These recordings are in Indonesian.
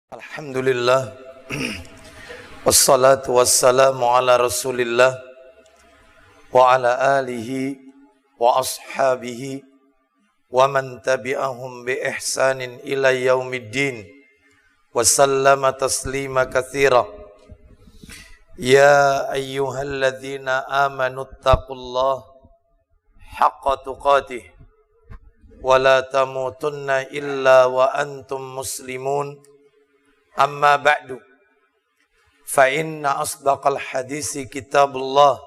Alhamdulillah. Wassalatu wassalamu ala Rasulillah wa ala alihi wa ashabihi wa man tabi'ahum bi ihsanin ila yaumiddin wa sallama taslima katsira. Ya ayyuhalladzina amanu taqullaha haqqa tuqatih wa la tamutunna illa wa antum muslimun. Amma ba'du, fa inna asdaqal hadisi kitabullah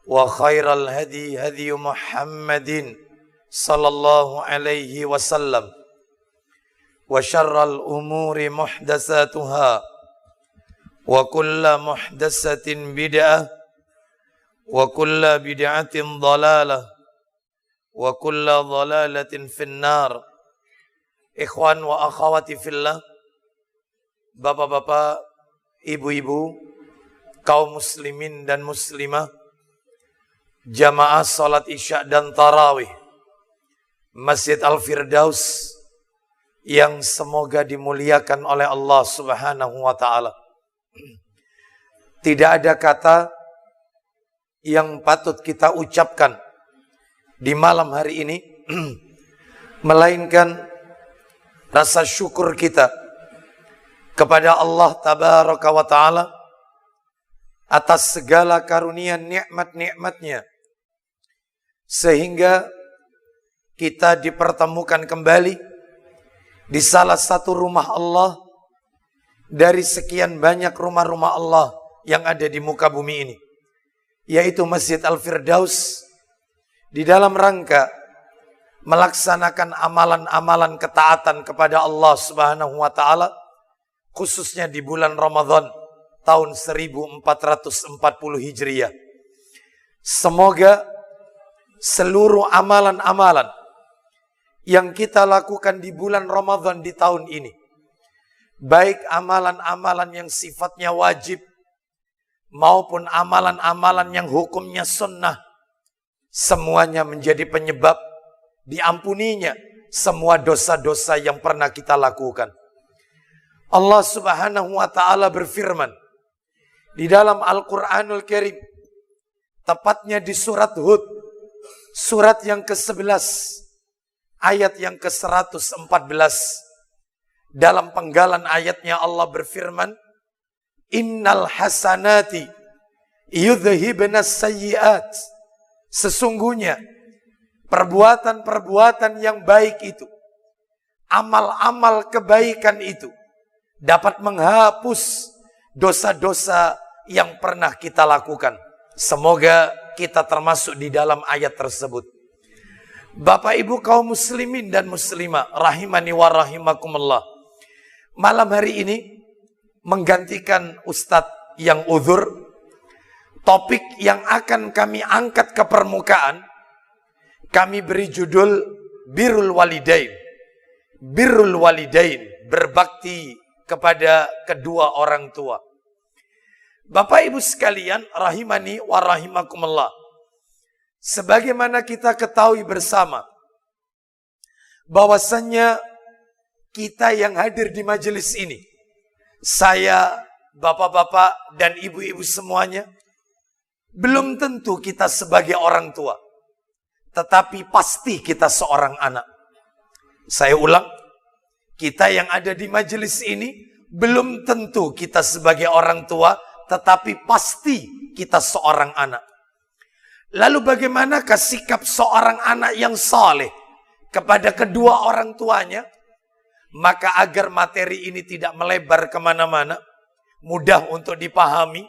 wa khairal hadi hadi Muhammadin sallallahu alaihi wasallam wa syarral umuri muhdatsatuha wa kulla muhdatsatin bid'ah wa kulla bid'atin dhalalah wa kulla dhalalatin finnar. Ikhwan wa akhawati fillah, bapak-bapak, ibu-ibu, kaum muslimin dan muslimah, jamaah salat isya dan tarawih Masjid Al-Firdaus yang semoga dimuliakan oleh Allah Subhanahu wa ta'ala. Tidak ada kata yang patut kita ucapkan di malam hari ini melainkan rasa syukur kita kepada Allah Tabaraka wa Ta'ala atas segala karunia nikmat-nikmatnya, sehingga kita dipertemukan kembali di salah satu rumah Allah dari sekian banyak rumah-rumah Allah yang ada di muka bumi ini, yaitu Masjid Al-Firdaus, di dalam rangka melaksanakan amalan-amalan ketaatan kepada Allah Subhanahu wa Ta'ala, khususnya di bulan Ramadan tahun 1440 Hijriah. Semoga seluruh amalan-amalan yang kita lakukan di bulan Ramadan di tahun ini, baik amalan-amalan yang sifatnya wajib maupun amalan-amalan yang hukumnya sunnah, semuanya menjadi penyebab diampuninya semua dosa-dosa yang pernah kita lakukan. Allah Subhanahu wa ta'ala berfirman di dalam Al-Quranul Karim, tepatnya di surat Hud, surat yang ke-11, ayat yang ke-114. Dalam penggalan ayatnya Allah berfirman, Innal hasanati yudhhibanas sayyiat. Sesungguhnya perbuatan-perbuatan yang baik itu, amal-amal kebaikan itu dapat menghapus dosa-dosa yang pernah kita lakukan. Semoga kita termasuk di dalam ayat tersebut. Bapak ibu kaum muslimin dan muslimah rahimani wa rahimakumullah, malam hari ini menggantikan Ustadz yang uzur, topik yang akan kami angkat ke permukaan kami beri judul Birrul Walidain. Birrul Walidain, berbakti kepada kedua orang tua. Bapak ibu sekalian rahimani wa rahimakumullah, sebagaimana kita ketahui bersama bahwasannya kita yang hadir di majelis ini, saya, bapak-bapak dan ibu-ibu semuanya, belum tentu kita sebagai orang tua, tetapi pasti kita seorang anak. Saya ulang, kita yang ada di majelis ini belum tentu kita sebagai orang tua, tetapi pasti kita seorang anak. Lalu bagaimanakah sikap seorang anak yang saleh kepada kedua orang tuanya? Maka agar materi ini tidak melebar kemana-mana, mudah untuk dipahami,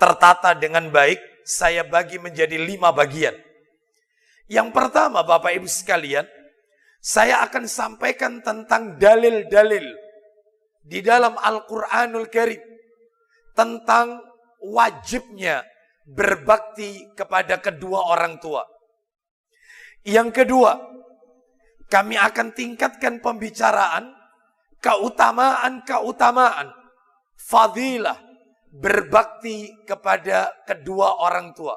tertata dengan baik, saya bagi menjadi 5 bagian. Yang pertama, Bapak Ibu sekalian, saya akan sampaikan tentang dalil-dalil di dalam Al-Quranul Karim tentang wajibnya berbakti kepada kedua orang tua. Yang kedua, kami akan tingkatkan pembicaraan keutamaan-keutamaan fadilah berbakti kepada kedua orang tua.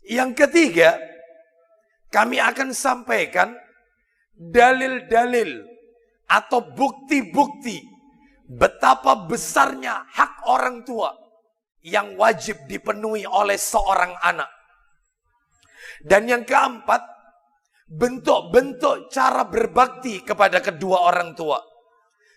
Yang ketiga, kami akan sampaikan dalil-dalil atau bukti-bukti betapa besarnya hak orang tua yang wajib dipenuhi oleh seorang anak. Dan yang keempat, bentuk-bentuk cara berbakti kepada kedua orang tua.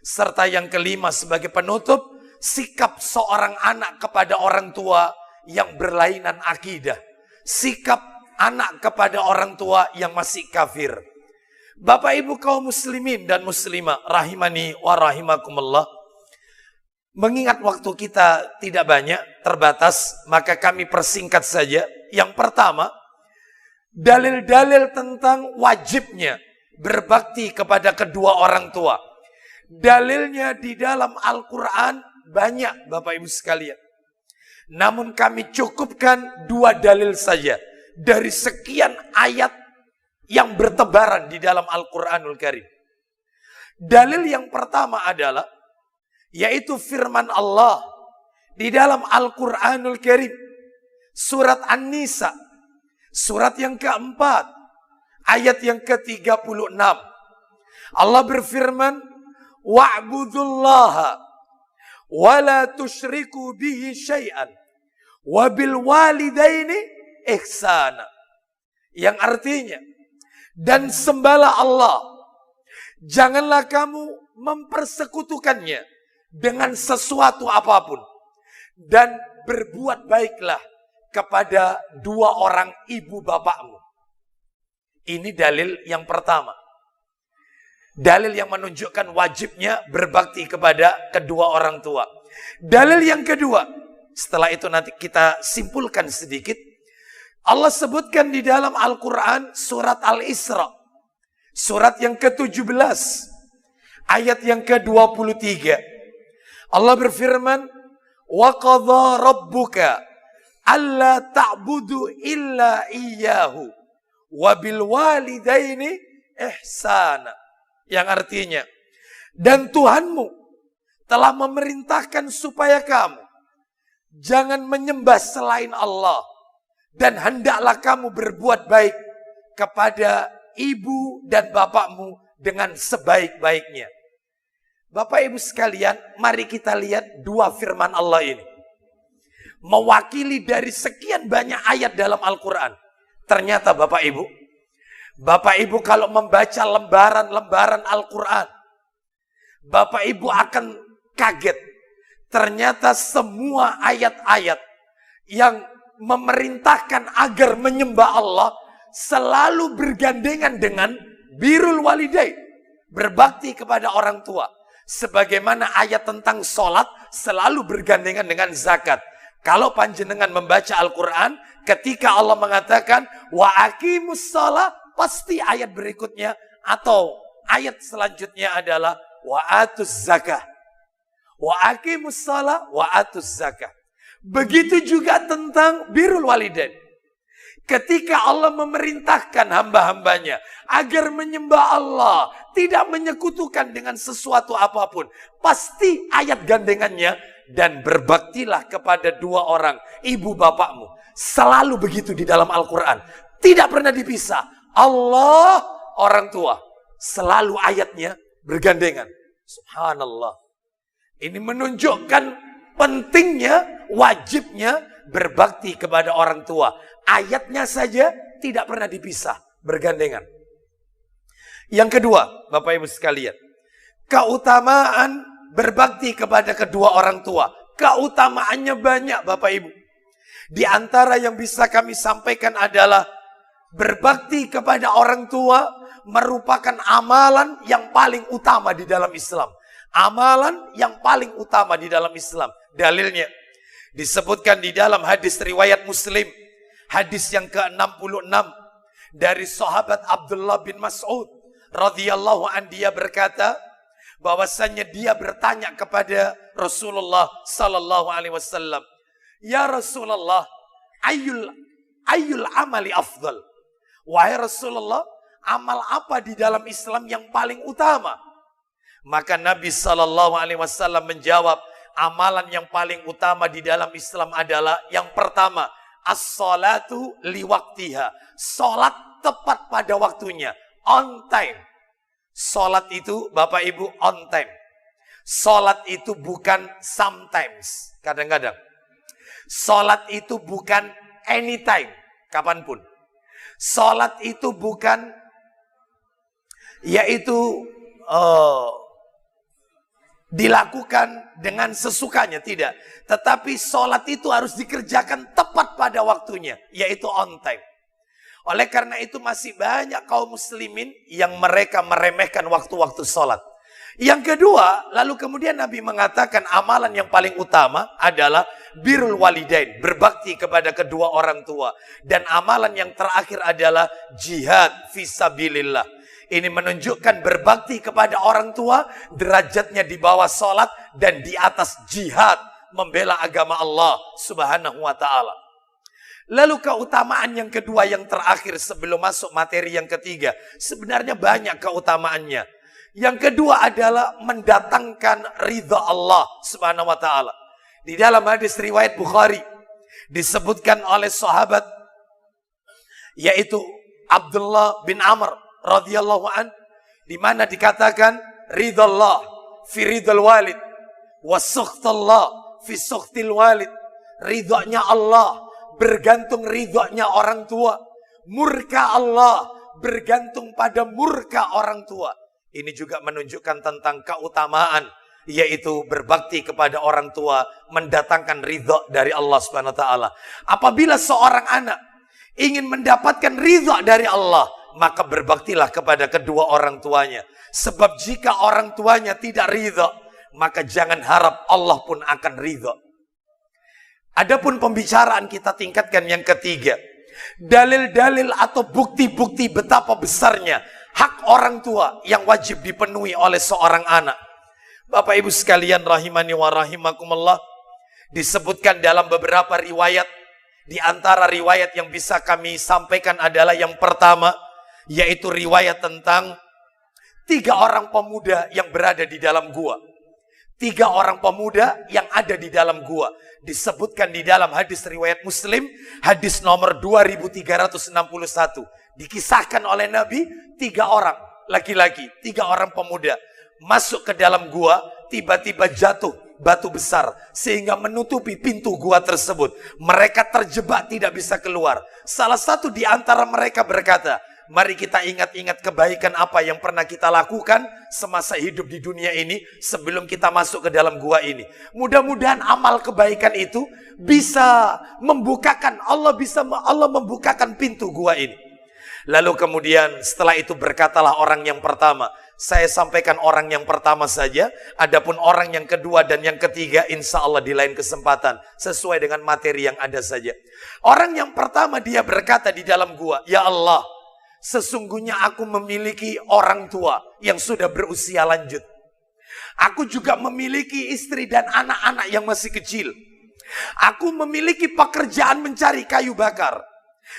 Serta yang kelima sebagai penutup, sikap seorang anak kepada orang tua yang berlainan akidah. Sikap anak kepada orang tua yang masih kafir. Bapak ibu kaum muslimin dan muslimah rahimani wa rahimakumullah. Mengingat waktu kita tidak banyak, terbatas, maka kami persingkat saja. Yang pertama, dalil-dalil tentang wajibnya berbakti kepada kedua orang tua. Dalilnya di dalam Al-Quran banyak Bapak Ibu sekalian. Namun kami cukupkan 2 dalil saja dari sekian ayat yang bertebaran di dalam Al-Quranul Karim. Dalil yang pertama adalah, yaitu firman Allah di dalam Al-Quranul Karim. Surat An-Nisa, surat yang keempat, ayat yang ke-36. Allah berfirman, wa'budullaha wa la tusyriku bihi syai'an wa bil walidaini ihsana. Yang artinya, dan sembahlah Allah, janganlah kamu mempersekutukannya dengan sesuatu apapun, dan berbuat baiklah kepada 2 orang ibu bapakmu. Ini dalil yang pertama. Dalil yang menunjukkan wajibnya berbakti kepada kedua orang tua. Dalil yang kedua, setelah itu nanti kita simpulkan sedikit. Allah sebutkan di dalam Al-Quran surat Al-Isra, surat yang ke-17, ayat yang ke-23. Allah berfirman, wa qadha rabbuka alla ta'budu illa iyyahu wa bil walidaini ihsana. Yang artinya, dan Tuhanmu telah memerintahkan supaya kamu jangan menyembah selain Allah, dan hendaklah kamu berbuat baik kepada ibu dan bapakmu dengan sebaik-baiknya. Bapak ibu sekalian, mari kita lihat 2 firman Allah ini. Mewakili dari sekian banyak ayat dalam Al-Quran. Ternyata Bapak Ibu kalau membaca lembaran-lembaran Al-Quran, Bapak Ibu akan kaget. Ternyata semua ayat-ayat yang memerintahkan agar menyembah Allah selalu bergandengan dengan birrul walidain, berbakti kepada orang tua. Sebagaimana ayat tentang sholat selalu bergandengan dengan zakat. Kalau panjenengan membaca Al-Quran, ketika Allah mengatakan wa aqimus shalah, pasti ayat berikutnya atau ayat selanjutnya adalah wa atuz zakah. Wa aqimus shalah wa atuz zakah. Begitu juga tentang birrul walidain. Ketika Allah memerintahkan hamba-hambanya agar menyembah Allah, tidak menyekutukan dengan sesuatu apapun, pasti ayat gandengannya, dan berbaktilah kepada 2 orang ibu bapakmu. Selalu begitu di dalam Al-Quran. Tidak pernah dipisah. Allah, orang tua. Selalu ayatnya bergandengan. Subhanallah. Ini menunjukkan pentingnya, wajibnya berbakti kepada orang tua. Ayatnya saja tidak pernah dipisah, bergandengan. Yang kedua, Bapak Ibu sekalian, keutamaan berbakti kepada kedua orang tua. Keutamaannya banyak Bapak Ibu. Di antara yang bisa kami sampaikan adalah berbakti kepada orang tua merupakan amalan yang paling utama di dalam Islam. Amalan yang paling utama di dalam Islam. Dalilnya disebutkan di dalam hadis riwayat Muslim, hadis yang ke-66 dari sahabat Abdullah bin Mas'ud radhiyallahu an, dia berkata bahwasanya dia bertanya kepada Rasulullah sallallahu alaihi wasallam, "Ya Rasulullah, ayyul amali afdal?" Wahai Rasulullah, amal apa di dalam Islam yang paling utama? Maka Nabi sallallahu alaihi wasallam menjawab, amalan yang paling utama di dalam Islam adalah yang pertama, as-salatu liwaktiha. Salat tepat pada waktunya. On time. Sholat itu Bapak Ibu on time. Sholat itu bukan sometimes. Kadang-kadang. Sholat itu bukan anytime. Kapanpun. Sholat itu bukan yaitu dilakukan dengan sesukanya, tidak. Tetapi sholat itu harus dikerjakan tepat pada waktunya, yaitu on time. Oleh karena itu masih banyak kaum muslimin yang mereka meremehkan waktu-waktu sholat. Yang kedua, lalu kemudian Nabi mengatakan amalan yang paling utama adalah birrul walidain, berbakti kepada kedua orang tua. Dan amalan yang terakhir adalah jihad fisabilillah. Ini menunjukkan berbakti kepada orang tua, derajatnya di bawah sholat dan di atas jihad membela agama Allah Subhanahu wa ta'ala. Lalu keutamaan yang kedua yang terakhir sebelum masuk materi yang ketiga, sebenarnya banyak keutamaannya. Yang kedua adalah mendatangkan ridha Allah Subhanahu wa ta'ala. Di dalam hadis riwayat Bukhari disebutkan oleh sahabat yaitu Abdullah bin Amr radhiyallahu an, di mana dikatakan ridallah fi ridal walid wa sukhtallah fi sukhtil walid. Ridhonya Allah bergantung ridhonya orang tua. Murka Allah bergantung pada murka orang tua. Ini juga menunjukkan tentang keutamaan, yaitu berbakti kepada orang tua, mendatangkan ridho dari Allah Subhanahu wa ta'ala. Apabila seorang anak ingin mendapatkan ridho dari Allah, maka berbaktilah kepada kedua orang tuanya. Sebab jika orang tuanya tidak ridho, maka jangan harap Allah pun akan ridho. Adapun pembicaraan kita tingkatkan yang ketiga. Dalil-dalil atau bukti-bukti betapa besarnya hak orang tua yang wajib dipenuhi oleh seorang anak. Bapak Ibu sekalian rahimani wa rahimakumullah, disebutkan dalam beberapa riwayat. Di antara riwayat yang bisa kami sampaikan adalah yang pertama, yaitu riwayat tentang 3 orang pemuda yang berada di dalam gua. 3 orang pemuda yang ada di dalam gua. Disebutkan di dalam hadis riwayat Muslim, hadis nomor 2361. Dikisahkan oleh Nabi, 3 orang laki-laki, 3 orang pemuda masuk ke dalam gua, tiba-tiba jatuh batu besar sehingga menutupi pintu gua tersebut. Mereka terjebak tidak bisa keluar. Salah satu di antara mereka berkata, mari kita ingat-ingat kebaikan apa yang pernah kita lakukan semasa hidup di dunia ini sebelum kita masuk ke dalam gua ini. Mudah-mudahan amal kebaikan itu bisa membukakan, Allah membukakan pintu gua ini. Lalu kemudian setelah itu berkatalah orang yang pertama. Saya sampaikan orang yang pertama saja. Adapun orang yang kedua dan yang ketiga insya Allah di lain kesempatan. Sesuai dengan materi yang ada saja. Orang yang pertama dia berkata di dalam gua, ya Allah, sesungguhnya aku memiliki orang tua yang sudah berusia lanjut. Aku juga memiliki istri dan anak-anak yang masih kecil. Aku memiliki pekerjaan mencari kayu bakar.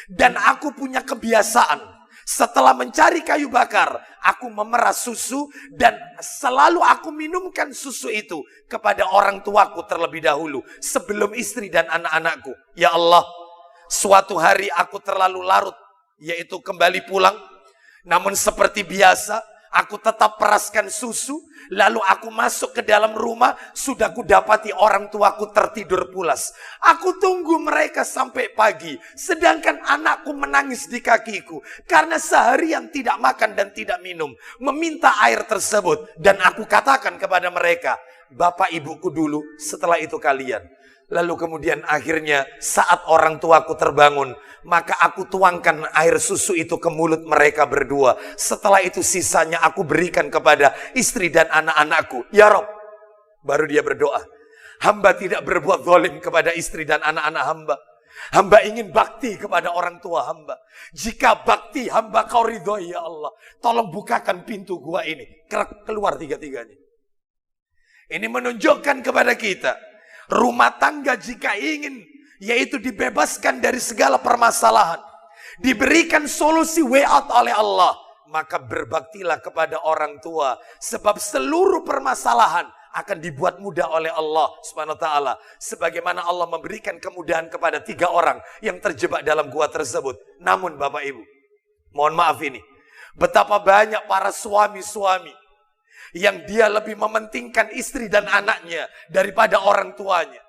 Dan aku punya kebiasaan, setelah mencari kayu bakar, aku memerah susu dan selalu aku minumkan susu itu kepada orang tuaku terlebih dahulu, sebelum istri dan anak-anakku. Ya Allah, suatu hari aku terlalu larut, yaitu kembali pulang. Namun seperti biasa, aku tetap peraskan susu, lalu aku masuk ke dalam rumah, sudah kudapati orang tuaku tertidur pulas. Aku tunggu mereka sampai pagi, sedangkan anakku menangis di kakiku, karena seharian tidak makan dan tidak minum, meminta air tersebut. Dan aku katakan kepada mereka, bapak ibuku dulu, setelah itu kalian. Lalu kemudian akhirnya saat orang tuaku terbangun, maka aku tuangkan air susu itu ke mulut mereka berdua. Setelah itu sisanya aku berikan kepada istri dan anak-anakku. Ya Rob, baru dia berdoa. Hamba tidak berbuat zalim kepada istri dan anak-anak hamba. Hamba ingin bakti kepada orang tua hamba. Jika bakti hamba kau ridhoi ya Allah, tolong bukakan pintu gua ini. Keluar tiga-tiganya. Ini menunjukkan kepada kita, rumah tangga jika ingin yaitu dibebaskan dari segala permasalahan, diberikan solusi way out oleh Allah, maka berbaktilah kepada orang tua. Sebab seluruh permasalahan akan dibuat mudah oleh Allah Subhanahu wa ta'ala. Sebagaimana Allah memberikan kemudahan kepada 3 orang yang terjebak dalam gua tersebut. Namun Bapak Ibu, Mohon maaf ini. Betapa banyak para suami-suami yang dia lebih mementingkan istri dan anaknya daripada orang tuanya.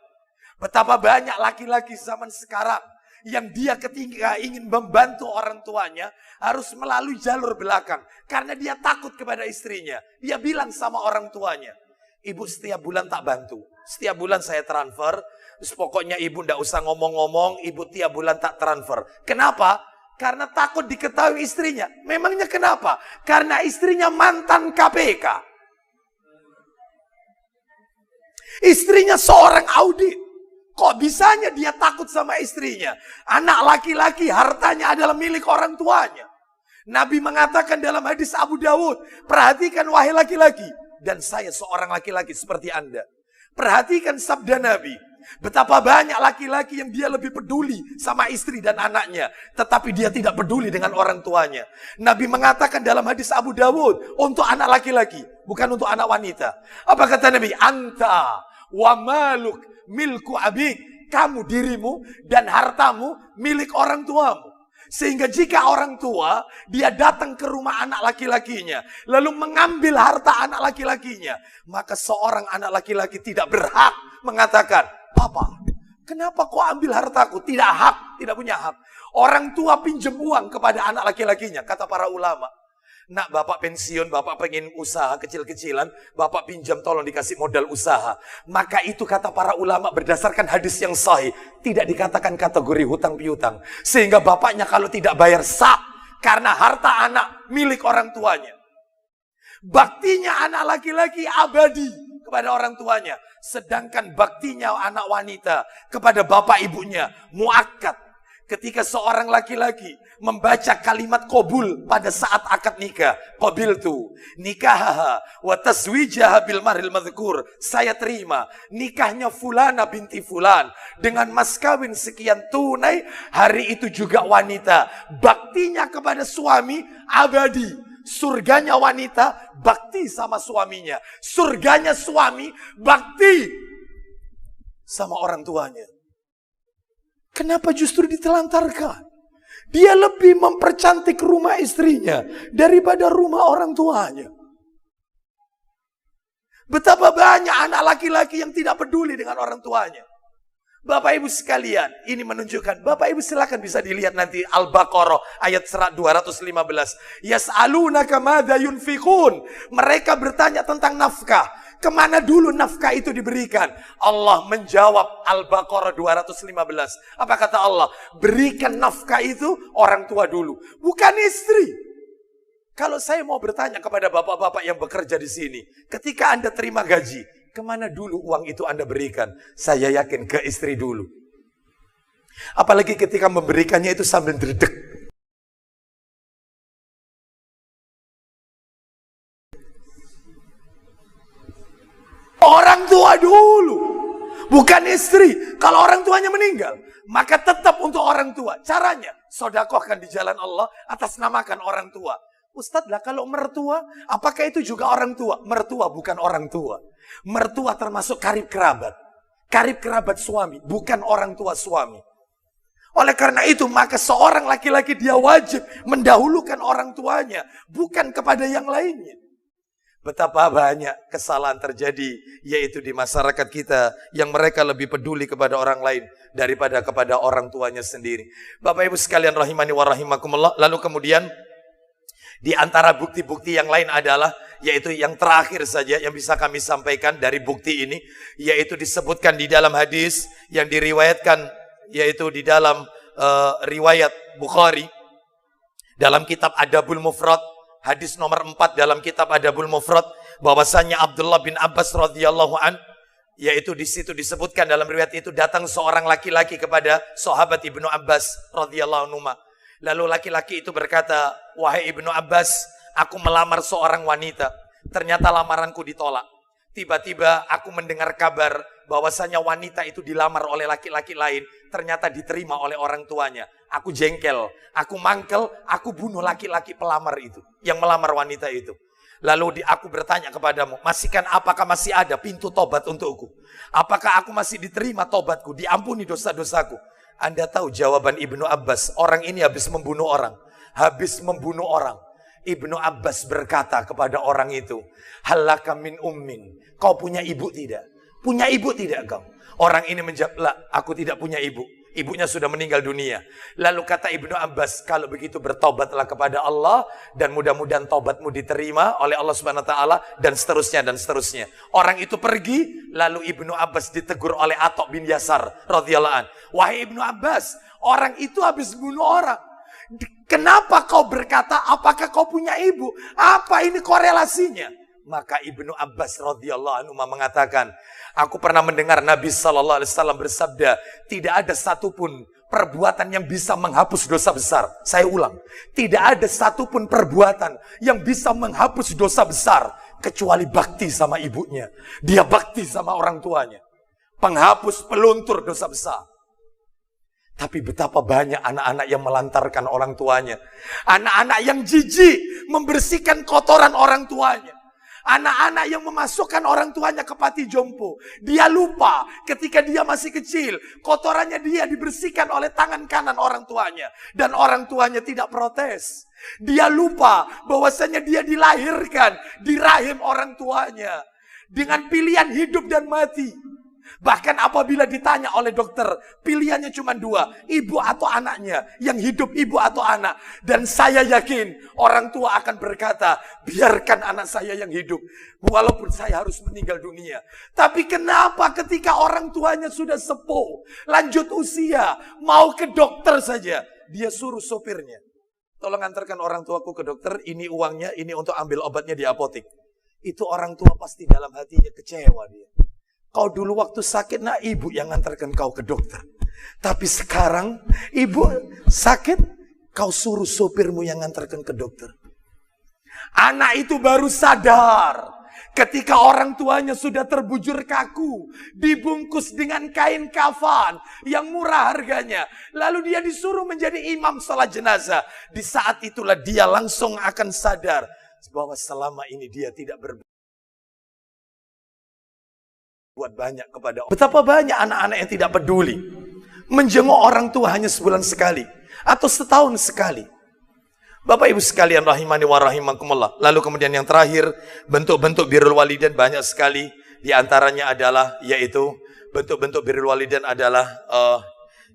Betapa banyak laki-laki zaman sekarang yang dia ketika ingin membantu orang tuanya harus melalui jalur belakang. Karena dia takut kepada istrinya. Dia bilang sama orang tuanya, ibu setiap bulan tak bantu. Setiap bulan saya transfer. Terus pokoknya ibu ndak usah ngomong-ngomong. Ibu tiap bulan tak transfer. Kenapa? Karena takut diketahui istrinya. Memangnya kenapa? Karena istrinya mantan KPK. Istrinya seorang audit. Kok bisanya dia takut sama istrinya? Anak laki-laki hartanya adalah milik orang tuanya. Nabi mengatakan dalam hadis Abu Dawud, perhatikan wahai laki-laki. Dan saya seorang laki-laki seperti Anda. Perhatikan sabda Nabi. Betapa banyak laki-laki yang dia lebih peduli sama istri dan anaknya. Tetapi dia tidak peduli dengan orang tuanya. Nabi mengatakan dalam hadis Abu Dawud, untuk anak laki-laki, bukan untuk anak wanita. Apa kata Nabi? Anta wa maluk milku abik. Kamu, dirimu dan hartamu milik orang tuamu. Sehingga jika orang tua, dia datang ke rumah anak laki-lakinya, lalu mengambil harta anak laki-lakinya, maka seorang anak laki-laki tidak berhak mengatakan, Papa, kenapa kau ambil hartaku? Tidak hak, tidak punya hak. Orang tua pinjam uang kepada anak laki-lakinya, kata para ulama. Nak, bapak pensiun, bapak pengen usaha kecil-kecilan, bapak pinjam tolong dikasih modal usaha. Maka itu kata para ulama berdasarkan hadis yang sahih, tidak dikatakan kategori hutang piutang. Sehingga bapaknya kalau tidak bayar sah, karena harta anak milik orang tuanya. Baktinya anak laki-laki abadi kepada orang tuanya. Sedangkan baktinya anak wanita kepada bapak ibunya muakkad. Ketika seorang laki-laki membaca kalimat qabul pada saat akad nikah, qabiltu nikahaha wa taswijaha bil maril madhkur, saya terima nikahnya fulana binti fulan dengan mas kawin sekian tunai, hari itu juga wanita. Baktinya kepada suami abadi. Surganya wanita bakti sama suaminya. Surganya suami bakti sama orang tuanya. Kenapa justru ditelantarkan? Dia lebih mempercantik rumah istrinya daripada rumah orang tuanya. Betapa banyak anak laki-laki yang tidak peduli dengan orang tuanya. Bapak ibu sekalian, ini menunjukkan, Bapak ibu silakan bisa dilihat nanti Al-Baqarah ayat 215. Yas'alunaka madza yunfiqun. Mereka bertanya tentang nafkah. Kemana dulu nafkah itu diberikan? Allah menjawab Al-Baqarah 215. Apa kata Allah? Berikan nafkah itu orang tua dulu, bukan istri. Kalau saya mau bertanya kepada bapak-bapak yang bekerja di sini, ketika Anda terima gaji, kemana dulu uang itu Anda berikan? Saya yakin ke istri dulu. Apalagi ketika memberikannya itu sambil dredeg. Orang tua dulu, bukan istri. Kalau orang tuanya meninggal, maka tetap untuk orang tua. Caranya, sodakohkan di jalan Allah atas namakan orang tua. Ustadz lah, kalau mertua, apakah itu juga orang tua? Mertua bukan orang tua. Mertua termasuk karib kerabat. Karib kerabat suami, bukan orang tua suami. Oleh karena itu, maka seorang laki-laki dia wajib mendahulukan orang tuanya, bukan kepada yang lainnya. Betapa banyak kesalahan terjadi, yaitu di masyarakat kita, yang mereka lebih peduli kepada orang lain daripada kepada orang tuanya sendiri. Bapak ibu sekalian rahimani wa rahimakumullah. Lalu kemudian di antara bukti-bukti yang lain adalah, yaitu yang terakhir saja yang bisa kami sampaikan dari bukti ini, yaitu disebutkan di dalam hadis yang diriwayatkan, yaitu di dalam riwayat Bukhari dalam kitab Adabul Mufrad, hadis nomor 4 dalam kitab Adabul Mufrad, bahwasanya Abdullah bin Abbas radhiyallahu an, yaitu di situ disebutkan dalam riwayat itu, datang seorang laki-laki kepada sahabat Ibnu Abbas radhiyallahu anhu. Lalu laki-laki itu berkata, wahai Ibnu Abbas, aku melamar seorang wanita. Ternyata lamaranku ditolak. Tiba-tiba aku mendengar kabar bahwasanya wanita itu dilamar oleh laki-laki lain. Ternyata diterima oleh orang tuanya. Aku jengkel, aku mangkel, aku bunuh laki-laki pelamar itu, yang melamar wanita itu. Lalu aku bertanya kepadamu, apakah masih ada pintu tobat untukku? Apakah aku masih diterima tobatku, diampuni dosa-dosaku? Anda tahu jawaban Ibnu Abbas? Orang ini habis membunuh orang. Habis membunuh orang. Ibnu Abbas berkata kepada orang itu, halaka min ummin. Kau punya ibu tidak? Punya ibu tidak kau? Orang ini menjawab, lah, aku tidak punya ibu. Ibunya sudah meninggal dunia. Lalu kata Ibnu Abbas, kalau begitu bertobatlah kepada Allah dan mudah-mudahan tobatmu diterima oleh Allah Subhanahu wa taala dan seterusnya dan seterusnya. Orang itu pergi, lalu Ibnu Abbas ditegur oleh Atok bin Yasar radhiyallahu an. Wahai Ibnu Abbas, orang itu habis bunuh orang. Kenapa kau berkata apakah kau punya ibu? Apa ini korelasinya? Maka Ibnu Abbas radhiyallahu anhu mengatakan, aku pernah mendengar Nabi sallallahu alaihi wasallam bersabda, tidak ada satupun perbuatan yang bisa menghapus dosa besar. Saya ulang, tidak ada satupun perbuatan yang bisa menghapus dosa besar kecuali bakti sama ibunya. Dia bakti sama orang tuanya. Penghapus peluntur dosa besar. Tapi betapa banyak anak-anak yang melantarkan orang tuanya. Anak-anak yang jijik membersihkan kotoran orang tuanya. Anak-anak yang memasukkan orang tuanya ke panti jompo. Dia lupa ketika dia masih kecil, kotorannya dia dibersihkan oleh tangan kanan orang tuanya. Dan orang tuanya tidak protes. Dia lupa bahwasanya dia dilahirkan di rahim orang tuanya. Dengan pilihan hidup dan mati. Bahkan apabila ditanya oleh dokter, pilihannya cuma dua, ibu atau anaknya, yang hidup ibu atau anak. Dan saya yakin orang tua akan berkata, biarkan anak saya yang hidup, walaupun saya harus meninggal dunia. Tapi kenapa ketika orang tuanya sudah sepuh, lanjut usia, mau ke dokter saja, dia suruh sopirnya, tolong antarkan orang tuaku ke dokter, ini uangnya, ini untuk ambil obatnya di apotek. Itu orang tua pasti dalam hatinya kecewa dia. Kau dulu waktu sakit, nah ibu yang ngantarkan kau ke dokter. Tapi sekarang ibu sakit, kau suruh sopirmu yang ngantarkan ke dokter. Anak itu baru sadar ketika orang tuanya sudah terbujur kaku, dibungkus dengan kain kafan yang murah harganya. Lalu dia disuruh menjadi imam salat jenazah. Di saat itulah dia langsung akan sadar bahwa selama ini dia tidak berbuat banyak kepada orang. Betapa banyak anak-anak yang tidak peduli menjenguk orang tua hanya sebulan sekali atau setahun sekali. Bapak Ibu sekalian rahimani wa rahimakumullah. Lalu kemudian yang terakhir, bentuk-bentuk birrul walidain banyak sekali. Di antaranya adalah yaitu bentuk-bentuk birrul walidain adalah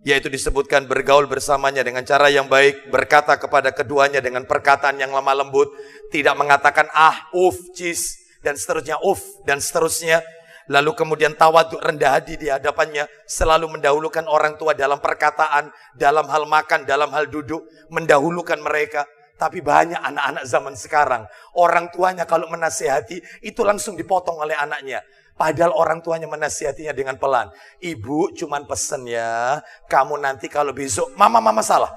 yaitu disebutkan bergaul bersamanya dengan cara yang baik, berkata kepada keduanya dengan perkataan yang lemah lembut, tidak mengatakan cis dan seterusnya dan seterusnya. Lalu kemudian tawaduk, rendah hati di hadapannya, selalu mendahulukan orang tua dalam perkataan, dalam hal makan, dalam hal duduk, mendahulukan mereka. Tapi banyak anak-anak zaman sekarang, orang tuanya kalau menasihati, itu langsung dipotong oleh anaknya. Padahal orang tuanya menasihatinya dengan pelan. Ibu cuman pesen ya, kamu nanti kalau besok, mama salah,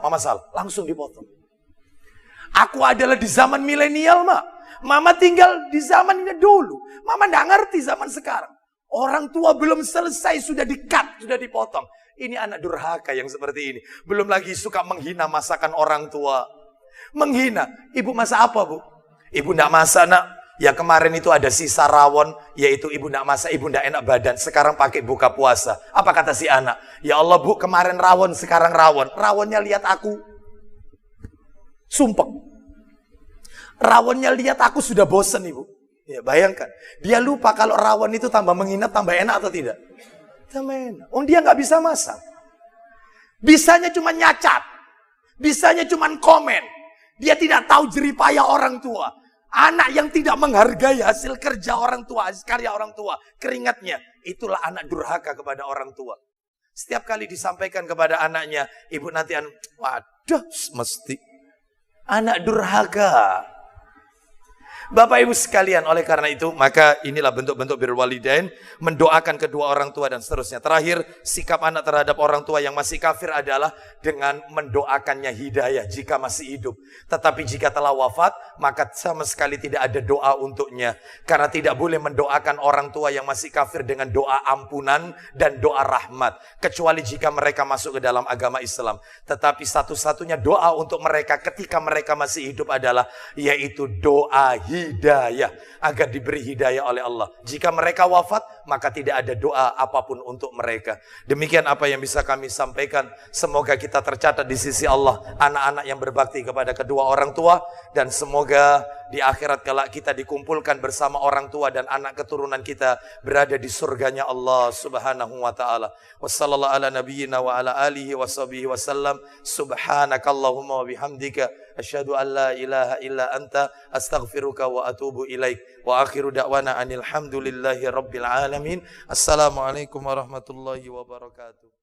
langsung dipotong. Aku adalah di zaman milenial, Mama tinggal di zaman ini dulu. Mama nggak ngerti zaman sekarang. Orang tua belum selesai sudah di-cut, sudah dipotong. Ini anak durhaka yang seperti ini. Belum lagi suka menghina masakan orang tua. Menghina. Ibu masak apa, Bu? Ibu nggak masak, nak. Ya kemarin itu ada sisa rawon, yaitu ibu nggak masak, ibu nggak enak badan. Sekarang pakai buka puasa. Apa kata si anak? Ya Allah, Bu, kemarin rawon, sekarang rawon. Rawonnya lihat aku. Sumpah. Rawonnya lihat aku sudah bosen, Ibu. Ya bayangkan, dia lupa kalau rawon itu tambah menginap, tambah enak atau tidak? Tambah enak. Dia nggak bisa masak. Bisanya cuma nyacat. Bisanya cuma komen. Dia tidak tahu jeripaya orang tua. Anak yang tidak menghargai hasil kerja orang tua, hasil karya orang tua, keringatnya. Itulah anak durhaka kepada orang tua. Setiap kali disampaikan kepada anaknya, ibu nanti waduh, mesti. Anak durhaka. Bapak Ibu sekalian, oleh karena itu, maka inilah bentuk-bentuk birrul walidain, mendoakan kedua orang tua dan seterusnya. Terakhir, sikap anak terhadap orang tua yang masih kafir adalah dengan mendoakannya hidayah jika masih hidup. Tetapi jika telah wafat, maka sama sekali tidak ada doa untuknya. Karena tidak boleh mendoakan orang tua yang masih kafir dengan doa ampunan dan doa rahmat. Kecuali jika mereka masuk ke dalam agama Islam. Tetapi satu-satunya doa untuk mereka ketika mereka masih hidup adalah, yaitu doa hidayah. hidayah, agar diberi hidayah oleh Allah. Jika mereka wafat, maka tidak ada doa apapun untuk mereka. Demikian apa yang bisa kami sampaikan. Semoga kita tercatat di sisi Allah, anak-anak yang berbakti kepada kedua orang tua, dan semoga di akhirat kelak kita dikumpulkan bersama orang tua dan anak keturunan kita berada di surganya Allah Subhanahu wa taala. Wassallallahu ala nabiyyina wa ala alihi washabihi wasallam. Subhanakallahumma wa bihamdika asyhadu an la ilaha illa anta astaghfiruka wa atubu ilaik. Wa akhiru da'wana anil hamdulillahi rabbil alamin. Assalamualaikum warahmatullahi wabarakatuh.